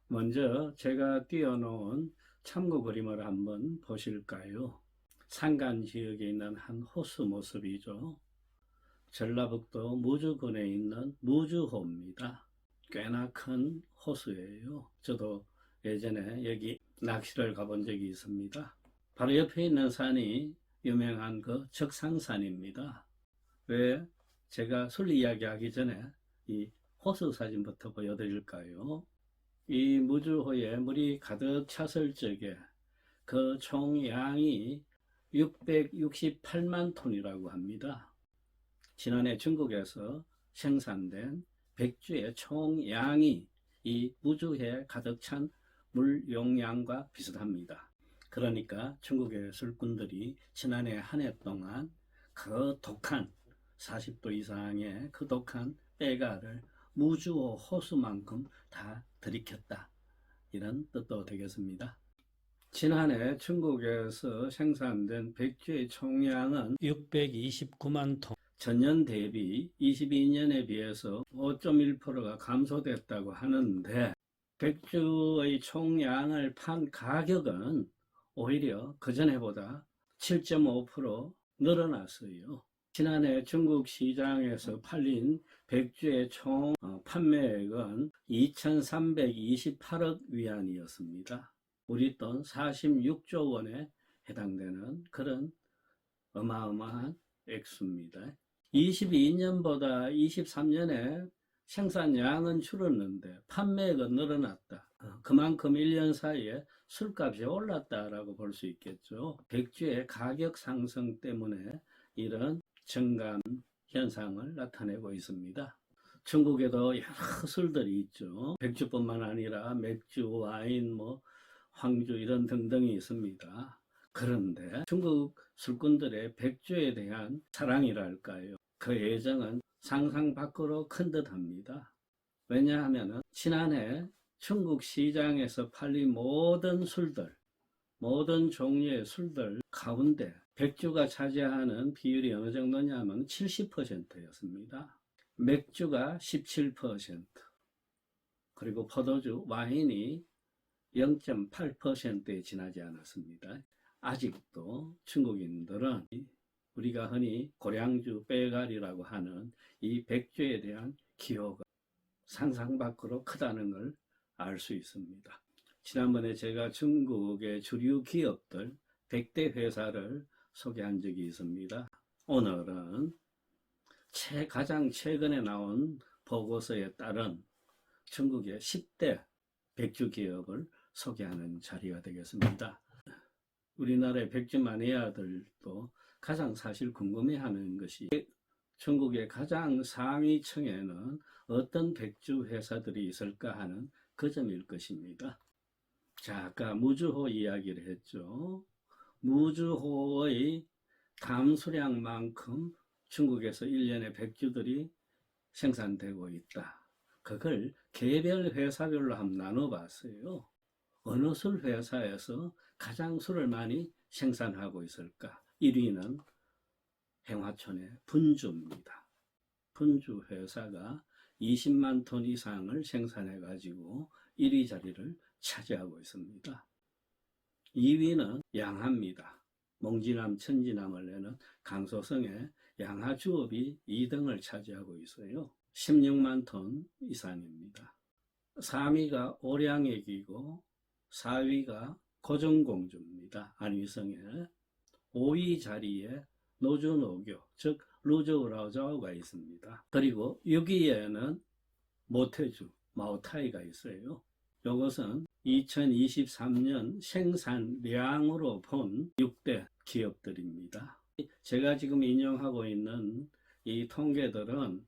먼저 제가 띄워놓은 참고 그림을 한번 보실까요? 산간 지역에 있는 한 호수 모습이죠. 전라북도 무주군에 있는 무주호입니다. 꽤나 큰 호수예요. 저도 예전에 여기 낚시를 가본 적이 있습니다. 바로 옆에 있는 산이 유명한 그 적상산입니다. 왜 제가 술 이야기하기 전에 이 호수 사진부터 보여드릴까요? 이 무주호에 물이 가득 찼을 적에 그 총량이 668만 톤이라고 합니다. 지난해 중국에서 생산된 백주의 총량이 이 무주호에 가득 찬 물 용량과 비슷합니다. 그러니까 중국의 술꾼들이 지난해 한 해 동안 그 독한 40도 이상의 그 독한 빼가를 무주호 호수만큼 다 들이켰다, 이런 뜻도 되겠습니다. 지난해 중국에서 생산된 백주의 총량은 629만 톤, 전년 대비 22년에 비해서 5.1%가 감소됐다고 하는데, 백주의 총량을 판 가격은 오히려 그전해보다 7.5% 늘어났어요. 지난해 중국 시장에서 팔린 백주의 총 판매액은 2,328억 위안이었습니다. 우리 돈 46조 원에 해당되는 그런 어마어마한 액수입니다. 22년보다 23년에 생산량은 줄었는데 판매액은 늘어났다. 그만큼 1년 사이에 술값이 올랐다라고 볼 수 있겠죠. 백주의 가격 상승 때문에 이런 증감 현상을 나타내고 있습니다. 중국에도 여러 술들이 있죠. 백주뿐만 아니라 맥주, 와인, 황주 이런 등등이 있습니다. 그런데 중국 술꾼들의 백주에 대한 사랑이랄까요, 그 애정은 상상 밖으로 큰 듯합니다. 왜냐하면 지난해 중국 시장에서 팔린 모든 술들, 모든 종류의 술들 가운데 백주가 차지하는 비율이 어느 정도냐면 70%였습니다. 맥주가 17%, 그리고 포도주, 와인이 0.8%에 지나지 않았습니다. 아직도 중국인들은 우리가 흔히 고량주, 빼가리라고 하는 이 백주에 대한 기호가 상상 밖으로 크다는 걸 알 수 있습니다. 지난번에 제가 중국의 주류 기업들 100대 회사를 소개한 적이 있습니다. 오늘은 가장 최근에 나온 보고서에 따른 중국의 10대 백주 기업을 소개하는 자리가 되겠습니다. 우리나라의 백주 마니아들도 가장 사실 궁금해하는 것이 중국의 가장 상위층에는 어떤 백주 회사들이 있을까 하는 그 점일 것입니다. 자, 아까 무주호 이야기를 했죠. 무주호의 감수량만큼 중국에서 1년에 백주들이 생산되고 있다. 그걸 개별 회사별로 한번 나눠봤어요. 어느 술 회사에서 가장 술을 많이 생산하고 있을까? 1위는 행화촌의 분주입니다. 분주 회사가 20만 톤 이상을 생산해 가지고 1위 자리를 차지하고 있습니다. 2위는 양하입니다. 몽지남, 천지남을 내는 강소성의 양하주업이 2등을 차지하고 있어요. 16만 톤 이상입니다. 3위가 오량액이고 4위가 고정공주입니다. 안위성의 5위 자리에 노주노교, 즉 루저우라오자오가 있습니다. 그리고 6위에는 모태주, 마오타이가 있어요. 이것은 2023년 생산량으로 본 6대 기업들입니다. 제가 지금 인용하고 있는 이 통계들은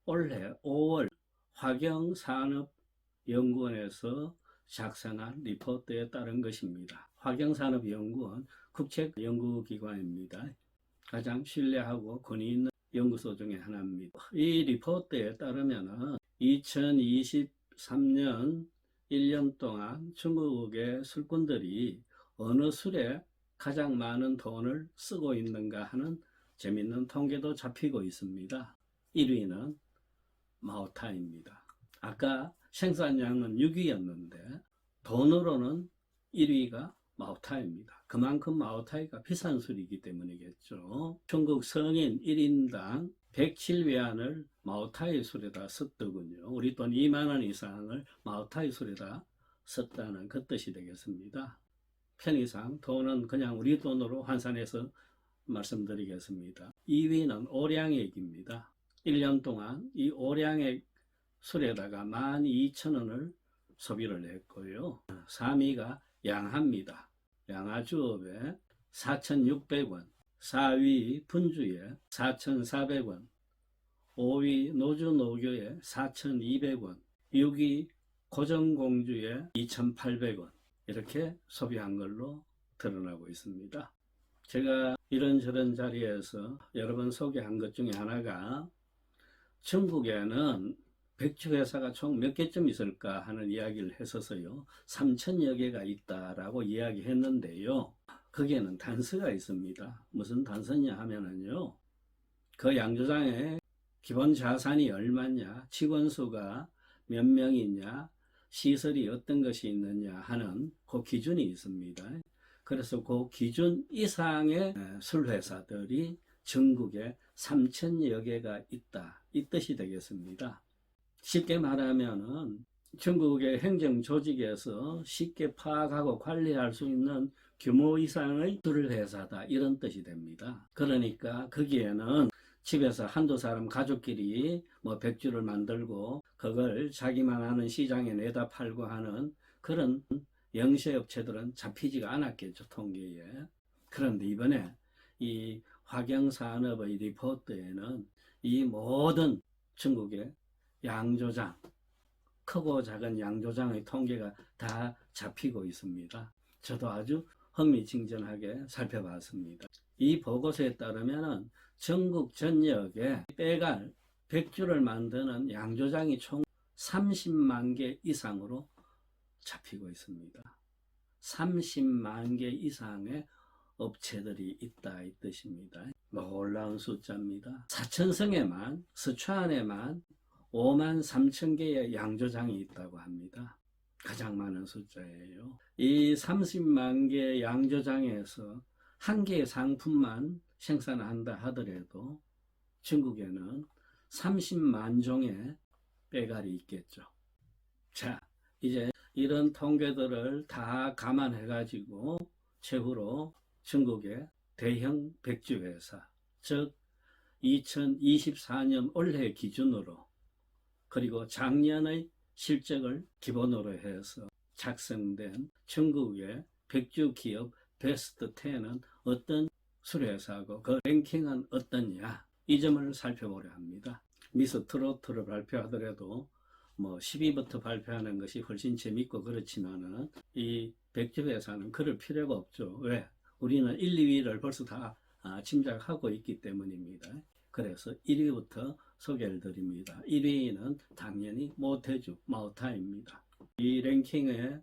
올해 5월 화경산업연구원에서 작성한 리포트에 따른 것입니다. 화경산업연구원 국책연구기관입니다. 가장 신뢰하고 권위 있는 연구소 중에 하나입니다. 이 리포트에 따르면 2023년 1년 동안 중국의 술꾼들이 어느 술에 가장 많은 돈을 쓰고 있는가 하는 재밌는 통계도 잡히고 있습니다. 1위는 마오타입니다. 아까 생산량은 6위였는데 돈으로는 1위가 마오타이입니다. 그만큼 마오타이가 비싼 술이기 때문이겠죠. 중국 성인 1인당 107위안을 마오타이 술에다 썼더군요. 우리 돈 2만 원 이상을 마오타이 술에다 썼다는 그 뜻이 되겠습니다. 편의상 돈은 그냥 우리 돈으로 환산해서 말씀드리겠습니다. 2위는 오량액입니다. 1년 동안 이 오량액 술에다가 12,000원을 소비를 했고요. 3위가 양하입니다. 양하주업에 4,600원, 4위 분주에 4,400원, 5위 노주노교에 4,200원, 6위 고정공주에 2,800원 이렇게 소비한 걸로 드러나고 있습니다. 제가 이런저런 자리에서 여러 번 소개한 것 중에 하나가 중국에는 백주 회사가 총 몇 개쯤 있을까 하는 이야기를 했어서요. 3,000여 개가 있다라고 이야기했는데요. 거기에는 단서가 있습니다. 무슨 단서냐 하면은요. 그 양조장에 기본 자산이 얼마냐, 직원 수가 몇 명이냐, 시설이 어떤 것이 있느냐 하는 그 기준이 있습니다. 그래서 그 기준 이상의 술회사들이 전국에 3,000여 개가 있다. 이 뜻이 되겠습니다. 쉽게 말하면은 중국의 행정 조직에서 쉽게 파악하고 관리할 수 있는 규모 이상의 술회사다. 이런 뜻이 됩니다. 그러니까 거기에는 집에서 한두 사람 가족끼리 뭐 백주를 만들고 그걸 자기만 아는 시장에 내다 팔고 하는 그런 영세업체들은 잡히지가 않았겠죠, 통계에. 그런데 이번에 이 화경산업의 리포트에는 이 모든 중국의 양조장, 크고 작은 양조장의 통계가 다 잡히고 있습니다. 저도 아주 흥미진진하게 살펴봤습니다. 이 보고서에 따르면 전국 전역에 빼갈 백주를 만드는 양조장이 총 30만 개 이상으로 잡히고 있습니다. 30만 개 이상의 업체들이 있다 이 뜻입니다. 놀라운 숫자입니다. 사천성에만, 서초안에만 5만 3천 개의 양조장이 있다고 합니다. 가장 많은 숫자예요. 이 30만 개 양조장에서 한 개의 상품만 생산한다 하더라도 중국에는 30만 종의 빼갈이 있겠죠. 자, 이제 이런 통계들을 다 감안해 가지고 최후로 중국의 대형 백주회사, 즉 2024년 올해 기준으로 그리고 작년의 실적을 기본으로 해서 작성된 중국의 백주 기업 베스트 10은 어떤 술회사고 그 랭킹은 어떠냐 이 점을 살펴보려 합니다. 미스 트로트를 발표하더라도 뭐 10위부터 발표하는 것이 훨씬 재밌고 그렇지만은 이 백주 회사는 그럴 필요가 없죠. 왜? 우리는 1, 2위를 벌써 다 짐작하고 있기 때문입니다. 그래서 1위부터 소개를 드립니다. 1위는 당연히 모태주, 마오타입니다. 이 랭킹의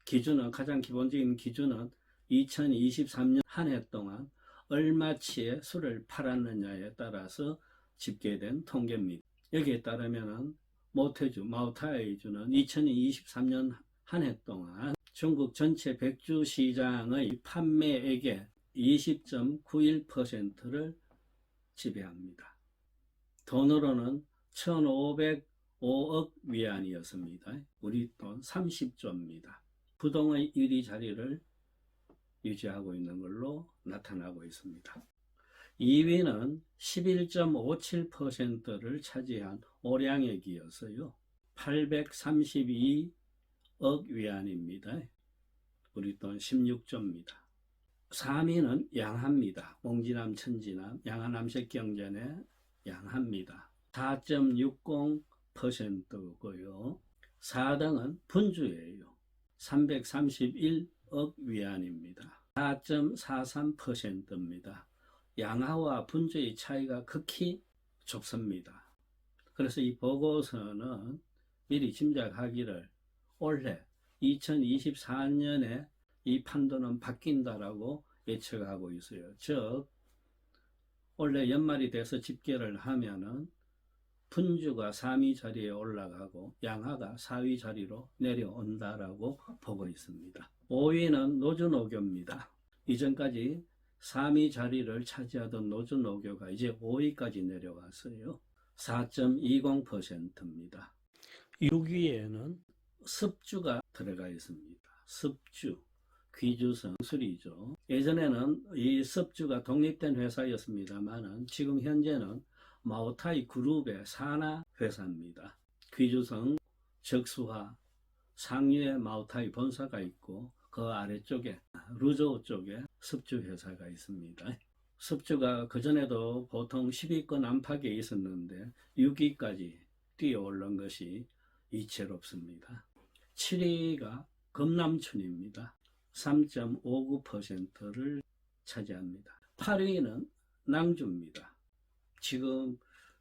기준은, 가장 기본적인 기준은 2023년 한 해 동안 얼마치의 술을 팔았느냐에 따라서 집계된 통계입니다. 여기에 따르면 모태주, 마오타이주는 2023년 한 해 동안 중국 전체 백주 시장의 판매액의 20.91%를 지배합니다. 돈으로는 1,505억 위안이었습니다. 우리 돈 30조입니다. 부동의 1위 자리를 유지하고 있는 걸로 나타나고 있습니다. 2위는 11.57%를 차지한 오량액이었어요. 832억 위안입니다. 우리 돈 16조입니다. 3위는 양하입니다. 몽지남, 천지남, 양하남색경전의 양하입니다. 4.60%고요. 4등은 분주예요. 331억 위안입니다. 4.43%입니다. 양하와 분주의 차이가 극히 좁습니다. 그래서 이 보고서는 미리 짐작하기를 올해 2024년에 이 판도는 바뀐다라고 예측하고 있어요. 즉 올해 연말이 돼서 집계를 하면은 분주가 3위 자리에 올라가고 양하가 4위 자리로 내려온다라고 보고 있습니다. 5위는 노주노교입니다. 이전까지 3위 자리를 차지하던 노주노교가 이제 5위까지 내려왔어요. 4.20%입니다. 6위에는 습주가 들어가 있습니다. 습주, 귀주성 술이죠. 예전에는 이 습주가 독립된 회사였습니다만 지금 현재는 마오타이 그룹의 산하 회사입니다. 귀주성, 적수화, 상류에 마오타이 본사가 있고 그 아래쪽에 루저우 쪽에 습주 회사가 있습니다. 습주가 그전에도 보통 10위권 안팎에 있었는데 6위까지 뛰어오른 것이 이채롭습니다. 7위가 금남춘입니다. 3.59%를 차지합니다. 8위는 낭주입니다. 지금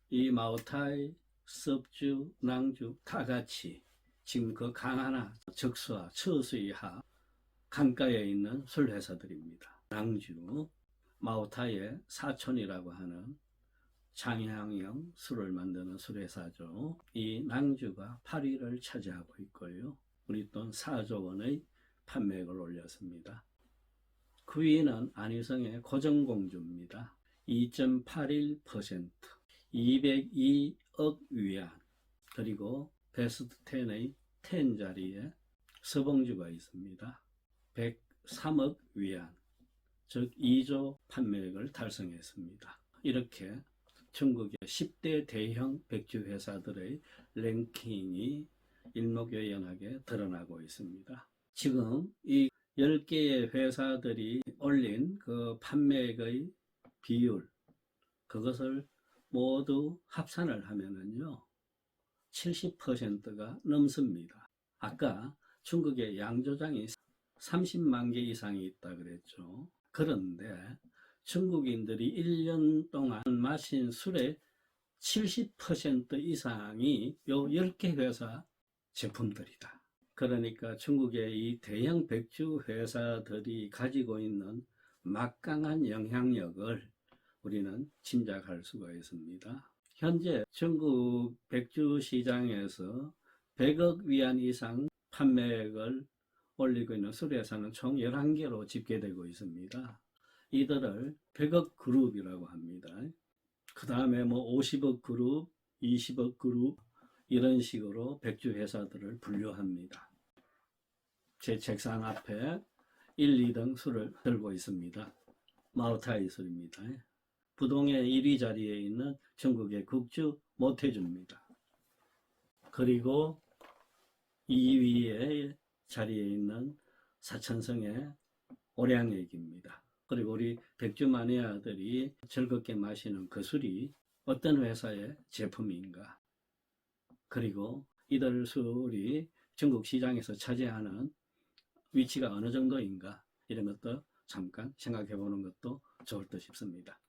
이 마오타이, 섭주, 낭주 다 같이 지금 그 강하나, 적수와, 처수이하 강가에 있는 술회사들입니다. 낭주, 마오타이의 사촌이라고 하는 장향형 술을 만드는 술회사죠. 이 낭주가 8위를 차지하고 있고요. 우리 돈 4조 원의 판매액을 올렸습니다. 9위는 안희성의 고정공주입니다. 2.81%, 202억 위안, 그리고 베스트 10의 10 자리에 서봉주가 있습니다. 103억 위안, 즉 2조 판매액을 달성했습니다. 이렇게 중국의 10대 대형 백주 회사들의 랭킹이 일목요연하게 드러나고 있습니다. 지금 이 10개의 회사들이 올린 그 판매액의 비율, 그것을 모두 합산을 하면은요, 70%가 넘습니다. 아까 중국의 양조장이 30만 개 이상이 있다 그랬죠. 그런데 중국인들이 1년 동안 마신 술의 70% 이상이 요 10개 회사 제품들이다. 그러니까 중국의 이 대형 백주 회사들이 가지고 있는 막강한 영향력을 우리는 짐작할 수가 있습니다. 현재 중국 백주 시장에서 100억 위안 이상 판매액을 올리고 있는 술회사는 총 11개로 집계되고 있습니다. 이들을 100억 그룹이라고 합니다. 그 다음에 뭐 50억 그룹, 20억 그룹 이런 식으로 백주 회사들을 분류합니다. 제 책상 앞에 1, 2등 술을 들고 있습니다. 마오타이 술입니다. 부동의 1위 자리에 있는 중국의 국주 모태주입니다. 그리고 2위의 자리에 있는 사천성의 오량액입니다. 그리고 우리 백주 마니아들이 즐겁게 마시는 그 술이 어떤 회사의 제품인가, 그리고 이들 술이 중국 시장에서 차지하는 위치가 어느 정도인가, 이런 것도 잠깐 생각해 보는 것도 좋을 듯 싶습니다.